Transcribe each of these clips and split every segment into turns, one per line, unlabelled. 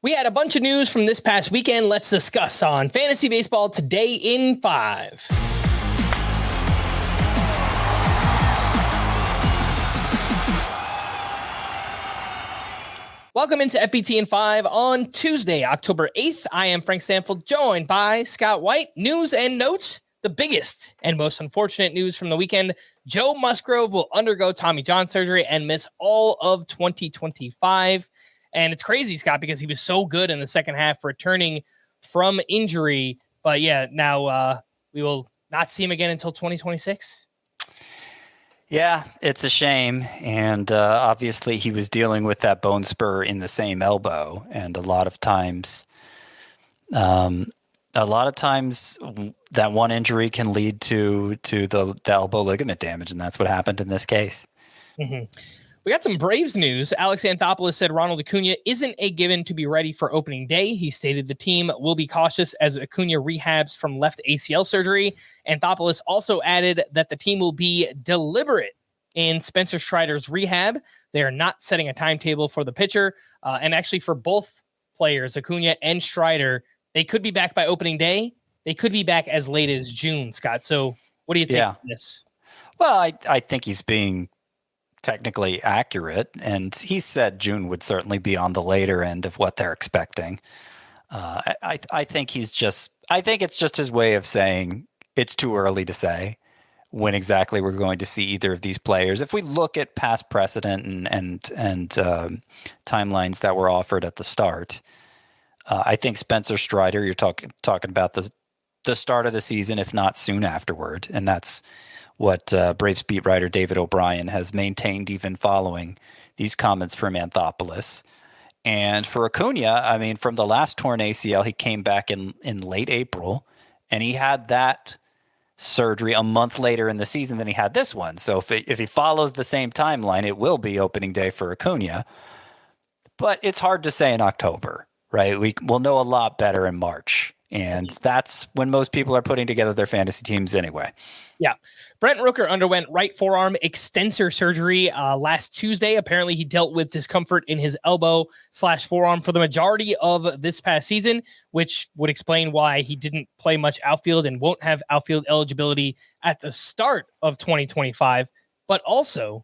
We had a bunch of news from this past weekend. Let's discuss on Fantasy Baseball Today in 5. Welcome into FBT in 5 on Tuesday, October 8th. I am Frank Stampfl, joined by Scott White. News and notes. The biggest and most unfortunate news from the weekend: Joe Musgrove will undergo Tommy John surgery and miss all of 2025. And it's crazy, Scott, because he was so good in the second half returning from injury. But yeah, now we will not see him again until 2026.
Yeah, it's a shame. And obviously he was dealing with that bone spur in the same elbow. And a lot of times that one injury can lead to the elbow ligament damage. And that's what happened in this case.
Mm-hmm. We got some Braves news. Alex Anthopoulos said Ronald Acuña isn't a given to be ready for opening day. He stated the team will be cautious as Acuña rehabs from left ACL surgery. Anthopoulos also added that the team will be deliberate in Spencer Strider's rehab. They are not setting a timetable for the pitcher. And actually for both players, Acuña and Strider, they could be back by opening day. They could be back as late as June, Scott. So what do you think of this?
Well, I think he's being technically accurate, and he said June would certainly be on the later end of what they're expecting. I think it's just his way of saying it's too early to say when exactly we're going to see either of these players. If we look at past precedent and timelines that were offered at the start, I think Spencer Strider, you're talking about the start of the season, if not soon afterward, and that's what Braves beat writer David O'Brien has maintained even following these comments from Anthopoulos. And for Acuña, I mean, from the last torn ACL, he came back in late April, and he had that surgery a month later in the season than he had this one. So if he follows the same timeline, it will be opening day for Acuña. But it's hard to say in October, right? We'll know a lot better in March. And that's when most people are putting together their fantasy teams anyway.
Yeah. Brent Rooker underwent right forearm extensor surgery last Tuesday. Apparently, he dealt with discomfort in his elbow/forearm for the majority of this past season, which would explain why he didn't play much outfield and won't have outfield eligibility at the start of 2025. But also,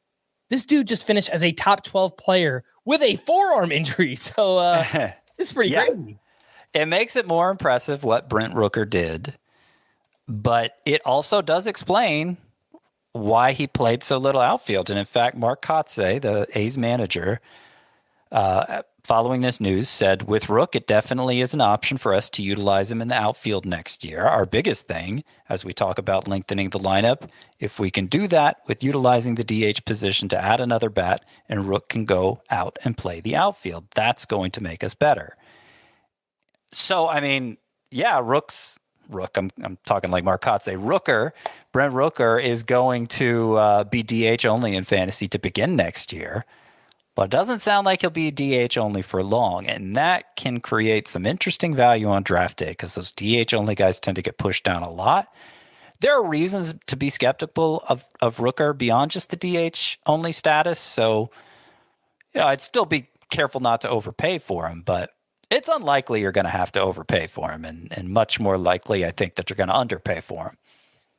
this dude just finished as a top 12 player with a forearm injury. So it's pretty crazy.
It makes it more impressive what Brent Rooker did, but it also does explain why he played so little outfield. And in fact, Mark Kotsay, the A's manager, following this news, said, with Rook, it definitely is an option for us to utilize him in the outfield next year. Our biggest thing, as we talk about lengthening the lineup, if we can do that with utilizing the DH position to add another bat and Rook can go out and play the outfield, that's going to make us better. So, I mean, yeah, Rook, I'm talking like Mark Kotsay. Brent Rooker is going to be DH only in fantasy to begin next year, but it doesn't sound like he'll be DH only for long, and that can create some interesting value on draft day because those DH only guys tend to get pushed down a lot. There are reasons to be skeptical of Rooker beyond just the DH only status, so I'd still be careful not to overpay for him, but it's unlikely you're going to have to overpay for him, and much more likely, I think, that you're going to underpay for him.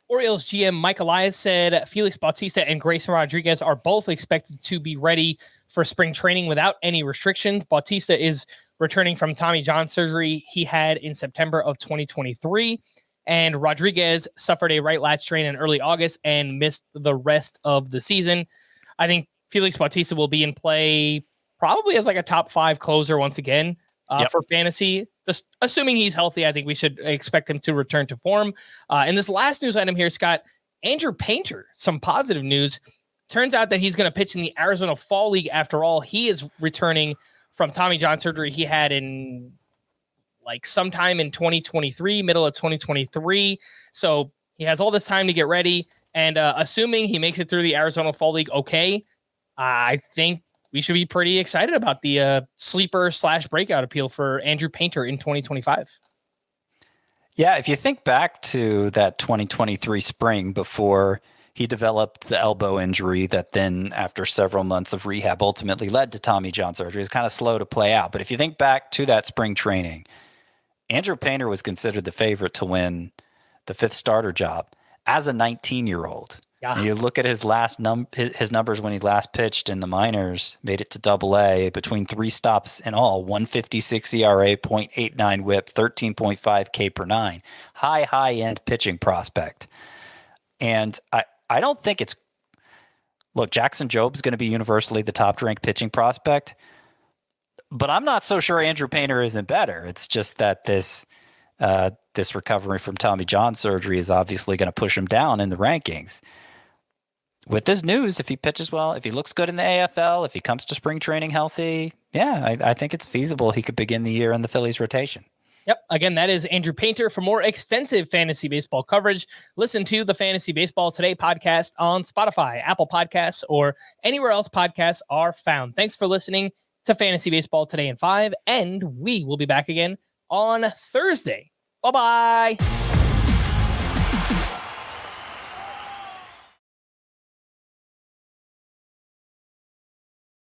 Orioles GM Mike Elias said Felix Bautista and Grayson Rodriguez are both expected to be ready for spring training without any restrictions. Bautista is returning from Tommy John surgery he had in September of 2023, and Rodriguez suffered a right lat strain in early August and missed the rest of the season. I think Felix Bautista will be in play probably as like a top 5 closer once again. For fantasy, just assuming he's healthy, I think we should expect him to return to form. And this last news item here, Scott, Andrew Painter, some positive news. Turns out that he's going to pitch in the Arizona Fall League after all. He is returning from Tommy John surgery he had in like sometime in 2023, middle of 2023. So he has all this time to get ready. And assuming he makes it through the Arizona Fall League okay, I think we should be pretty excited about the sleeper/breakout appeal for Andrew Painter in 2025.
Yeah, if you think back to that 2023 spring before he developed the elbow injury that then, after several months of rehab, ultimately led to Tommy John surgery. It's kind of slow to play out. But if you think back to that spring training, Andrew Painter was considered the favorite to win the 5th starter job as a 19-year-old.
Yeah.
You look at his his numbers when he last pitched in the minors, made it to Double-A between 3 stops in all, 156 ERA, 0.89 WHIP, 13.5 K per 9. High-end pitching prospect. And I don't think it's – look, Jackson Job's going to be universally the top-ranked pitching prospect, but I'm not so sure Andrew Painter isn't better. It's just that this recovery from Tommy John surgery is obviously going to push him down in the rankings. With this news, if he pitches well, if he looks good in the AFL, if he comes to spring training healthy, yeah, I think it's feasible he could begin the year in the Phillies rotation.
Yep. Again, that is Andrew Painter. For more extensive fantasy baseball coverage, listen to the Fantasy Baseball Today podcast on Spotify, Apple Podcasts, or anywhere else podcasts are found. Thanks for listening to Fantasy Baseball Today in 5, and we will be back again on Thursday. Bye-bye.